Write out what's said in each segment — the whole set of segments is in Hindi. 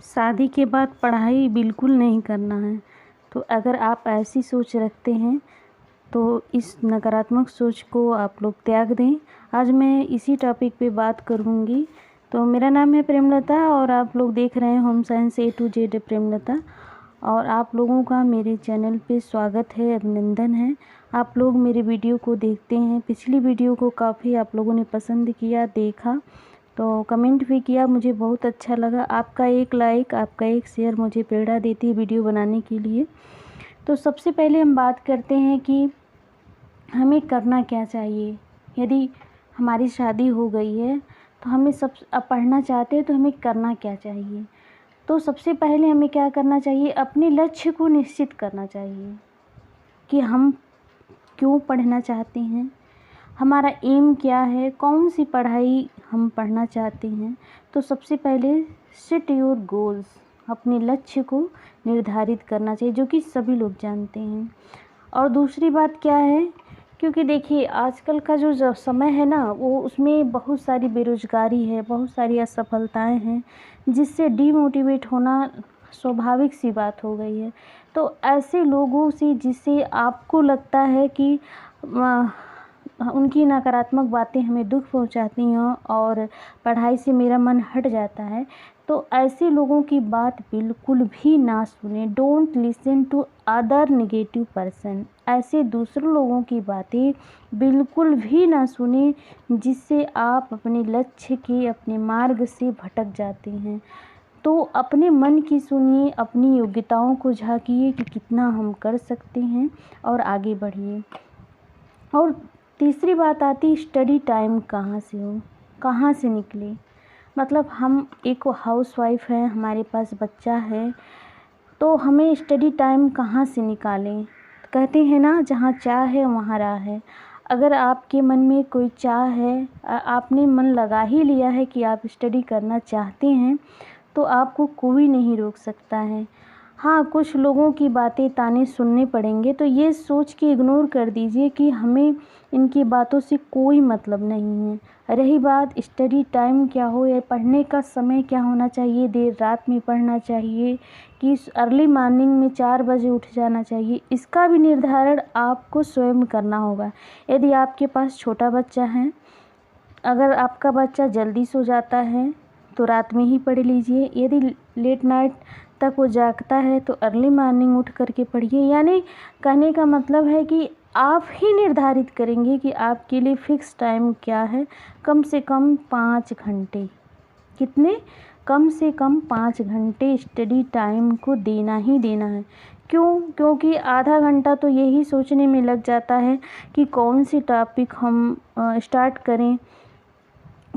शादी के बाद पढ़ाई बिल्कुल नहीं करना है। तो अगर आप ऐसी सोच रखते हैं तो इस नकारात्मक सोच को आप लोग त्याग दें। आज मैं इसी टॉपिक पे बात करूँगी। तो मेरा नाम है प्रेमलता और आप लोग देख रहे हैं home science A to Z Premlata. और आप लोगों का मेरे चैनल पे स्वागत है, अभिनंदन है। आप लोग मेरे वीडियो को देखते हैं। पिछली वीडियो को काफ़ी आप लोगों ने पसंद किया, देखा, तो कमेंट भी किया, मुझे बहुत अच्छा लगा। आपका एक लाइक, आपका एक शेयर मुझे प्रेरणा देती है वीडियो बनाने के लिए। तो सबसे पहले हम बात करते हैं कि हमें करना क्या चाहिए। यदि हमारी शादी हो गई है तो हमें अब पढ़ना चाहते हैं तो हमें करना क्या चाहिए। तो सबसे पहले हमें क्या करना चाहिए, अपने लक्ष्य को निश्चित करना चाहिए कि हम क्यों पढ़ना चाहते हैं, हमारा एम क्या है, कौन सी पढ़ाई हम पढ़ना चाहते हैं। तो सबसे पहले सेट योर गोल्स, अपने लक्ष्य को निर्धारित करना चाहिए, जो कि सभी लोग जानते हैं। और दूसरी बात क्या है, क्योंकि देखिए आजकल का जो समय है ना, वो उसमें बहुत सारी बेरोज़गारी है, बहुत सारी असफलताएं हैं, जिससे डीमोटिवेट होना स्वाभाविक सी बात हो गई है। तो ऐसे लोगों से जिससे आपको लगता है कि उनकी नकारात्मक बातें हमें दुख पहुंचाती हैं और पढ़ाई से मेरा मन हट जाता है, तो ऐसे लोगों की बात बिल्कुल भी ना सुने। Don't listen to other negative person. ऐसे दूसरे लोगों की बातें बिल्कुल भी ना सुने जिससे आप अपने लक्ष्य के, अपने मार्ग से भटक जाते हैं। तो अपने मन की सुनिए, अपनी योग्यताओं को झांकिए कि कितना हम कर सकते हैं और आगे बढ़िए। और तीसरी बात आती, स्टडी टाइम कहाँ से हो, कहाँ से निकले। मतलब हम एक हाउसवाइफ हैं, हमारे पास बच्चा है, तो हमें स्टडी टाइम कहाँ से निकालें। कहते हैं ना, जहाँ चाह है वहाँ राह है। अगर आपके मन में कोई चाह है, आपने मन लगा ही लिया है कि आप स्टडी करना चाहते हैं, तो आपको कोई नहीं रोक सकता है। हाँ, कुछ लोगों की बातें, ताने सुनने पड़ेंगे, तो ये सोच के इग्नोर कर दीजिए कि हमें इनकी बातों से कोई मतलब नहीं है। रही बात स्टडी टाइम क्या हो या पढ़ने का समय क्या होना चाहिए, देर रात में पढ़ना चाहिए कि अर्ली मॉर्निंग में 4 बजे उठ जाना चाहिए, इसका भी निर्धारण आपको स्वयं करना होगा। यदि आपके पास छोटा बच्चा है, अगर आपका बच्चा जल्दी सो जाता है तो रात में ही पढ़ लीजिए। यदि लेट नाइट तक वो जागता है तो अर्ली मॉर्निंग उठ करके पढ़िए। यानी कहने का मतलब है कि आप ही निर्धारित करेंगे कि आपके लिए फ़िक्स टाइम क्या है। कम से कम 5 घंटे, कितने, कम से कम 5 घंटे स्टडी टाइम को देना ही देना है। क्यों? क्योंकि आधा घंटा तो यही सोचने में लग जाता है कि कौन सी टॉपिक हम स्टार्ट करें,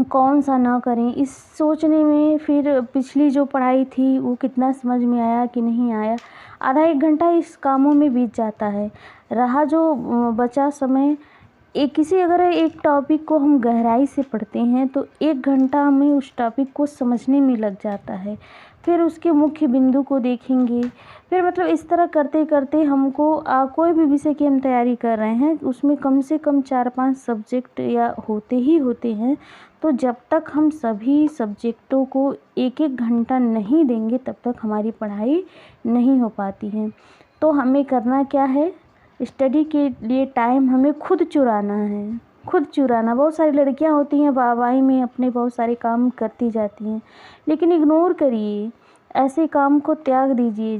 कौन सा ना करें। इस सोचने में फिर पिछली जो पढ़ाई थी वो कितना समझ में आया कि नहीं आया, आधा 1 घंटा इस कामों में बीत जाता है। रहा जो बचा समय, अगर एक टॉपिक को हम गहराई से पढ़ते हैं तो 1 घंटा हमें उस टॉपिक को समझने में लग जाता है। फिर उसके मुख्य बिंदु को देखेंगे, फिर मतलब इस तरह करते करते हमको कोई भी विषय की हम तैयारी कर रहे हैं उसमें कम से कम 4-5 सब्जेक्ट या होते ही होते हैं। तो जब तक हम सभी सब्जेक्टों को 1-1 घंटा नहीं देंगे तब तक हमारी पढ़ाई नहीं हो पाती है। तो हमें करना क्या है, स्टडी के लिए टाइम हमें खुद चुराना है, खुद चुराना। बहुत सारी लड़कियां होती हैं वाहवाही में अपने बहुत सारे काम करती जाती हैं, लेकिन इग्नोर करिए, ऐसे काम को त्याग दीजिए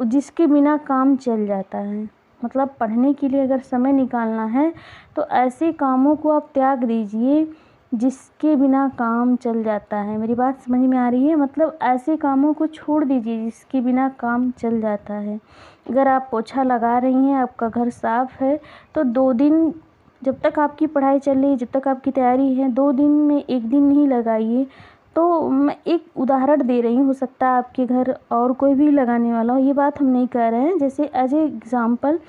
जिसके बिना काम चल जाता है। मतलब पढ़ने के लिए अगर समय निकालना है तो ऐसे कामों को आप त्याग दीजिए जिसके बिना काम चल जाता है। मेरी बात समझ में आ रही है? मतलब ऐसे कामों को छोड़ दीजिए जिसके बिना काम चल जाता है। अगर आप पोछा लगा रही हैं, आपका घर साफ़ है, तो 2 दिन, जब तक आपकी पढ़ाई चल रही है, जब तक आपकी तैयारी है, 2 दिन में 1 दिन नहीं लगाइए। तो मैं एक उदाहरण दे रही हूँ, हो सकता है आपके घर और कोई भी लगाने वाला हो, ये बात हम नहीं कह रहे हैं। जैसे एज ए एग्ज़ाम्पल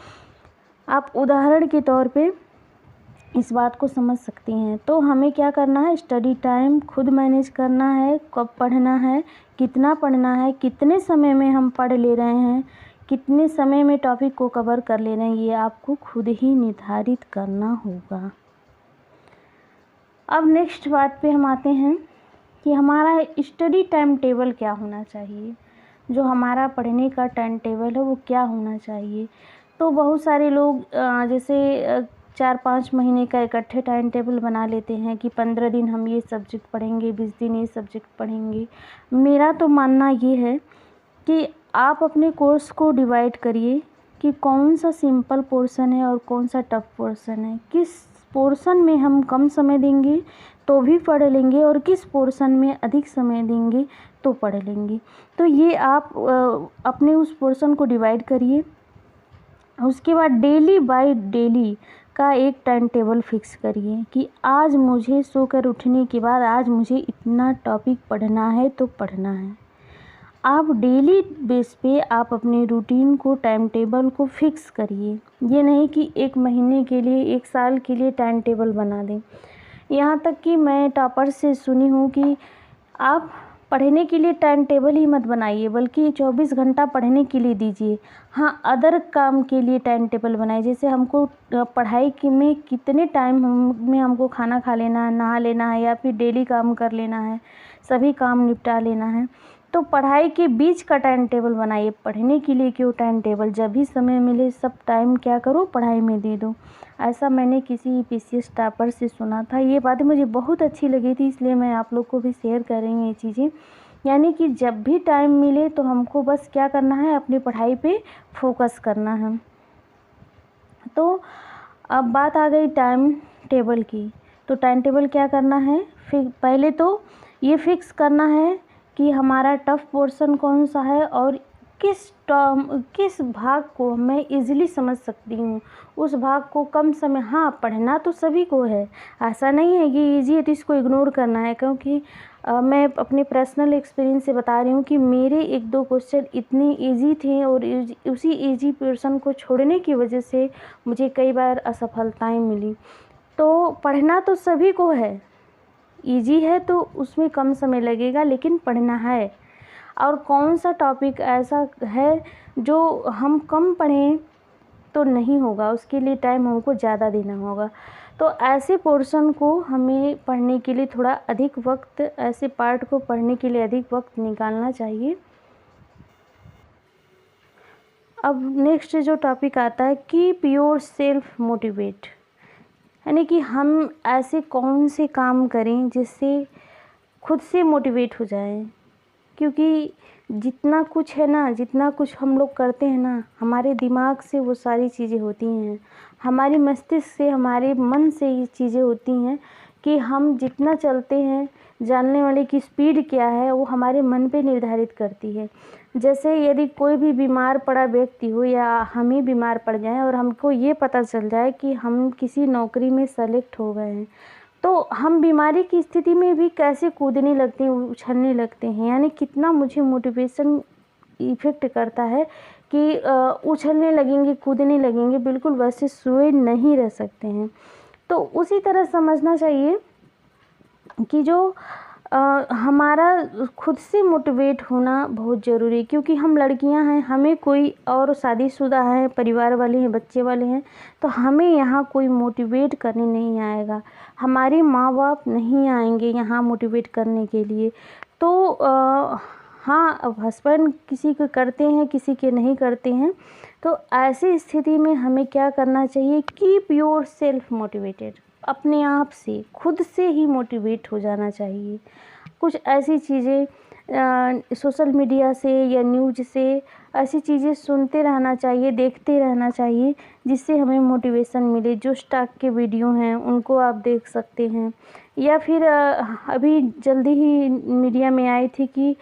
आप उदाहरण के तौर पे इस बात को समझ सकती हैं। तो हमें क्या करना है, स्टडी टाइम खुद मैनेज करना है, कब पढ़ना है, कितना पढ़ना है, कितने समय में हम पढ़ ले रहे हैं, कितने समय में टॉपिक को कवर कर ले रहे हैं, ये आपको खुद ही निर्धारित करना होगा। अब नेक्स्ट बात पे हम आते हैं कि हमारा स्टडी टाइम टेबल क्या होना चाहिए, जो हमारा पढ़ने का टाइम टेबल है वो क्या होना चाहिए। तो बहुत सारे लोग जैसे 4-5 महीने का इकट्ठे टाइम टेबल बना लेते हैं कि 15 दिन हम ये सब्जेक्ट पढ़ेंगे, 20 दिन ये सब्जेक्ट पढ़ेंगे। मेरा तो मानना ये है कि आप अपने कोर्स को डिवाइड करिए कि कौन सा सिंपल पोर्शन है और कौन सा टफ पोर्शन है, किस पोर्शन में हम कम समय देंगे तो भी पढ़ लेंगे और किस पोर्शन में अधिक समय देंगे तो पढ़ लेंगे। तो ये आप अपने उस पोर्शन को डिवाइड करिए। उसके बाद डेली बाय डेली का एक टाइम टेबल फिक्स करिए कि आज मुझे सोकर उठने के बाद आज मुझे इतना टॉपिक पढ़ना है तो पढ़ना है। आप डेली बेस पे आप अपने रूटीन को, टाइम टेबल को फिक्स करिए। ये नहीं कि 1 महीने के लिए, 1 साल के लिए टाइम टेबल बना दें। यहाँ तक कि मैं टॉपर से सुनी हूँ कि आप पढ़ने के लिए टाइम टेबल ही मत बनाइए, बल्कि 24 घंटा पढ़ने के लिए दीजिए। हाँ, अदर काम के लिए टाइम टेबल बनाइए। जैसे हमको पढ़ाई के में कितने टाइम में हमको खाना खा लेना है, नहा लेना है या फिर डेली काम कर लेना है, सभी काम निपटा लेना है। तो पढ़ाई के बीच का टाइम टेबल बनाइए। पढ़ने के लिए क्यों टाइम टेबल, जब भी समय मिले सब टाइम क्या करो, पढ़ाई में दे दो। ऐसा मैंने किसी पीसीएस टॉपर से सुना था। ये बातें मुझे बहुत अच्छी लगी थी, इसलिए मैं आप लोग को भी शेयर कर रही हूँ ये चीज़ें। यानी कि जब भी टाइम मिले तो हमको बस क्या करना है, अपनी पढ़ाई पे फोकस करना है। तो अब बात आ गई टाइम टेबल की। तो टाइम टेबल क्या करना है, फिर पहले तो ये फिक्स करना है कि हमारा टफ पोर्शन कौन सा है और किस भाग को मैं इजीली समझ सकती हूँ, उस भाग को कम समय। हाँ, पढ़ना तो सभी को है, ऐसा नहीं है कि इजी है तो इसको इग्नोर करना है। क्योंकि मैं अपने पर्सनल एक्सपीरियंस से बता रही हूँ कि मेरे 1-2 क्वेश्चन इतने इजी थे और उसी इजी पोर्शन को छोड़ने की वजह से मुझे कई बार असफलताएं मिली। तो पढ़ना तो सभी को है, इजी है तो उसमें कम समय लगेगा, लेकिन पढ़ना है। और कौन सा टॉपिक ऐसा है जो हम कम पढ़ें तो नहीं होगा, उसके लिए टाइम हमको ज़्यादा देना होगा। तो ऐसे पोर्शन को हमें पढ़ने के लिए थोड़ा अधिक वक्त, ऐसे पार्ट को पढ़ने के लिए अधिक वक्त निकालना चाहिए। अब नेक्स्ट जो टॉपिक आता है, कीप योर सेल्फ मोटिवेट, यानी कि हम ऐसे कौन से काम करें जिससे खुद से मोटिवेट हो जाएं। क्योंकि जितना कुछ है ना, जितना कुछ हम लोग करते हैं ना, हमारे दिमाग से वो सारी चीज़ें होती हैं, हमारे मस्तिष्क से, हमारे मन से ये चीज़ें होती हैं कि हम जितना चलते हैं, जानने वाले की स्पीड क्या है वो हमारे मन पे निर्धारित करती है। जैसे यदि कोई भी बीमार पड़ा व्यक्ति हो या हम ही बीमार पड़ जाएं और हमको ये पता चल जाए कि हम किसी नौकरी में सेलेक्ट हो गए हैं, तो हम बीमारी की स्थिति में भी कैसे कूदने लगते हैं, उछलने लगते हैं। यानी कितना मुझे मोटिवेशन इफ़ेक्ट करता है कि उछलने लगेंगे, कूदने लगेंगे, बिल्कुल वैसे सोए नहीं रह सकते हैं। तो उसी तरह समझना चाहिए कि जो हमारा खुद से मोटिवेट होना बहुत ज़रूरी है। क्योंकि हम लड़कियां हैं, हमें कोई और शादीशुदा है, परिवार वाले हैं, बच्चे वाले हैं, तो हमें यहाँ कोई मोटिवेट करने नहीं आएगा, हमारे माँ बाप नहीं आएंगे यहाँ मोटिवेट करने के लिए। तो हाँ, अब हस्बैंड किसी के करते हैं, किसी के नहीं करते हैं। तो ऐसी स्थिति में हमें क्या करना चाहिए, कीप योर सेल्फ मोटिवेटेड, अपने आप से, खुद से ही मोटिवेट हो जाना चाहिए। कुछ ऐसी चीज़ें सोशल मीडिया से या न्यूज़ से ऐसी चीज़ें सुनते रहना चाहिए, देखते रहना चाहिए, जिससे हमें मोटिवेशन मिले। जो स्टॉक के वीडियो हैं उनको आप देख सकते हैं। या फिर अभी जल्दी ही मीडिया में आई थी कि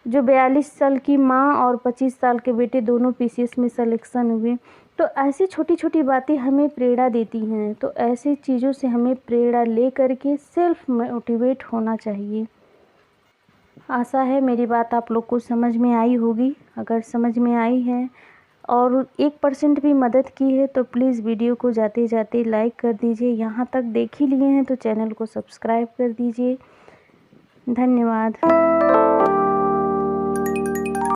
जो 42 साल की माँ और 25 साल के बेटे दोनों पीसीएस में सिलेक्शन हुए। तो ऐसी छोटी छोटी बातें हमें प्रेरणा देती हैं। तो ऐसी चीज़ों से हमें प्रेरणा ले करके सेल्फ मोटिवेट होना चाहिए। आशा है मेरी बात आप लोग को समझ में आई होगी। अगर समझ में आई है और 1% भी मदद की है तो प्लीज़ वीडियो को जाते जाते लाइक कर दीजिए। यहाँ तक देख ही लिए हैं तो चैनल को सब्सक्राइब कर दीजिए। धन्यवाद।